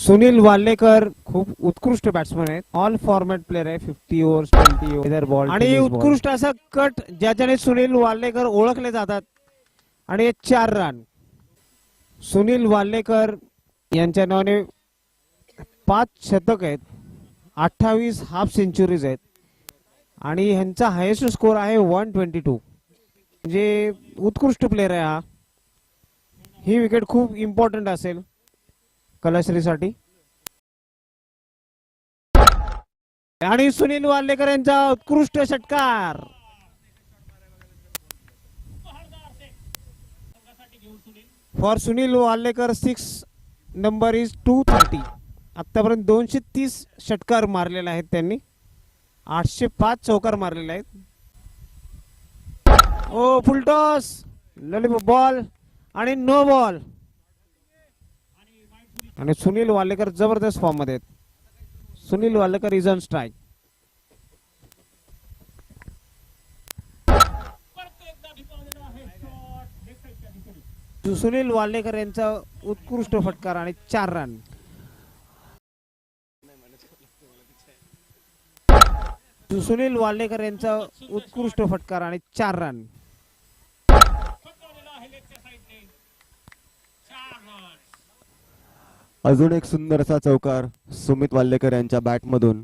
सुनील वाल्लेकर खूप उत्कृष्ट बॅट्समन आहेत. ऑल फॉर्मॅट प्लेअर आहे. 50 ओव्हर्स 20 ओव्हर बॉल आणि उत्कृष्ट असा कट ज्याच्याने सुनील वाल्लेकर ओळखले जातात. आणि 4 रन. सुनील वाल्लेकर यांच्या नावाने 5 शतक आहेत, 28 हाफ सेंचुरीज आहेत आणि ह्यांचा हायेस्ट स्कोर आहे 122. म्हणजे उत्कृष्ट प्लेअर आहे हा. ही विकेट खूप इम्पॉर्टंट असेल कलाश्रीसाठी. आणि सुनील वाल्लेकर यांचा उत्कृष्ट षटकार. For Sunil Wallekar 6 number is 230. आतापर्यंत 230 षटकार मारलेले आहेत त्यांनी. 805 चौकार मारलेले आहेत. ओ फुलटॉस, लॉलीपॉप बॉल आणि नो बॉल. आणि सुनील वाल्लेकर जबरदस्त फॉर्म मध्ये आहेत. Sunil Wallekar is on strike. Sunil Wallekar यांचा उत्कृष्ट फटकार आणि 4 रन. सुनील वाल्लेकर यांचा उत्कृष्ट फटकार आणि 4 रन. अजून एक सुंदर असा चौकार सुमित वाल्लेकर यांच्या बॅट मधून.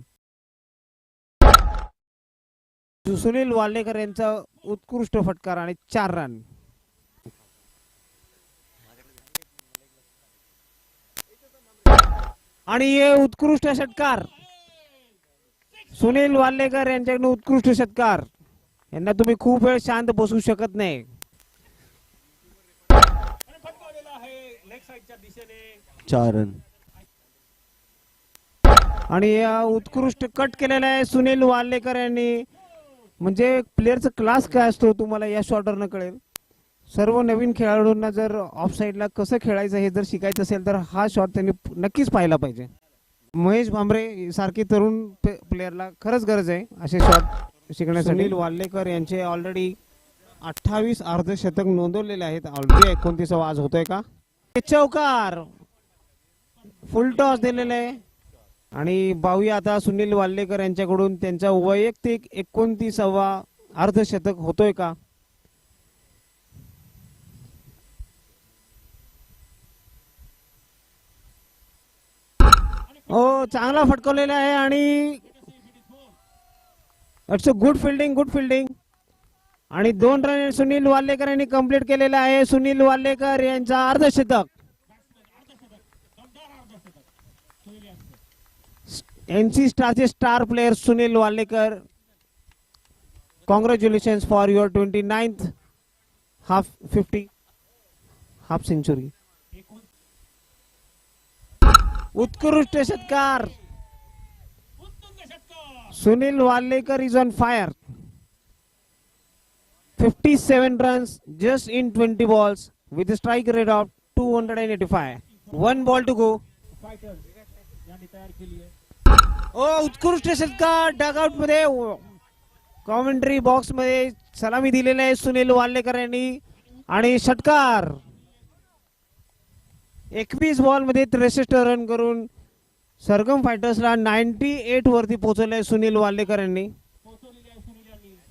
सुनील वाल्लेकर यांचा उत्कृष्ट फटकार आणि 4 रन. आणि हे उत्कृष्ट षटकार सुनील वाल्लेकर यांच्याकडून उत्कृष्ट षटकार. यांना तुम्ही खूप वेळ शांत बसू शकत नाही. 4 रन. आणि या उत्कृष्ट कट केलेला आहे सुनील वाल्लेकर यांनी. म्हणजे प्लेअरचा क्लास काय असतो तुम्हाला या शॉटवरनं कळेल. सर्व नवीन खेळाडूंना जर ऑफ साईडला कसं खेळायचं हे जर शिकायचं असेल तर हा शॉट त्यांनी नक्कीच पाहिला पाहिजे. महेश भांबरे सारखी तरुण प्लेअरला खरंच गरज आहे असे शॉट शिकण्यासाठी. सुनील वाल्लेकर यांचे ऑलरेडी 28 अर्धशतक नोंदवलेले आहेत. ऑलरेडी 29 आज होतोय का. चौकार, फुल टॉस दिलेला आहे. आणि पाहूया आता सुनील वाल्लेकर यांच्याकडून त्यांचा वैयक्तिक 29वा अर्धशतक होतोय का. हो, चांगला फटकवलेला आहे आणि इट्स अ गुड फिल्डिंग. आणि 2 रन सुनील वाल्लेकर यांनी कंप्लीट केलेला आहे. सुनील वाल्लेकर यांचा अर्धशतक. एनसी स्टारचे star player Sunil Wallekar. Congratulations for your 29th half century. उत्कृष्ट षटकार. Sunil Wallekar is on fire. 57 runs just in 20 balls with a strike rate of 285. 1 ball to go. उत्कृष्ट षटकार. डगआउट मध्ये कॉमेंट्री बॉक्स मध्ये सलामी दिलेली आहे सुनील वाल्लेकर यांनी. आणि षटकार 21 बॉल मध्ये 63 रन करून सरगम फायटर्सला 98 वरती पोहोचवलंय सुनील वाल्लेकर यांनी.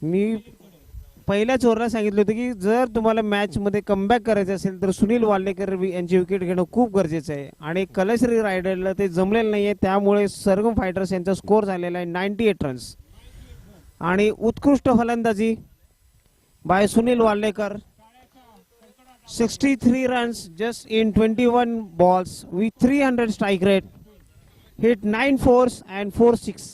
मी पहिल्याच ओव्हरला सांगितलं होतं की जर तुम्हाला मॅच मध्ये कमबॅक करायचं असेल तर सुनील वाल्लेकर यांची विकेट घेणं खूप गरजेचं आहे. आणि कलश्री रायडरला ते जमलेलं नाहीये. त्यामुळे सरगम फायटर्स यांचा स्कोर झालेला आहे 98 रन्स. आणि उत्कृष्ट फलंदाजी bye Sunil Wallekar. 63 runs just in 21 balls with 300 strike rate. Hit 9 fours and 4 6.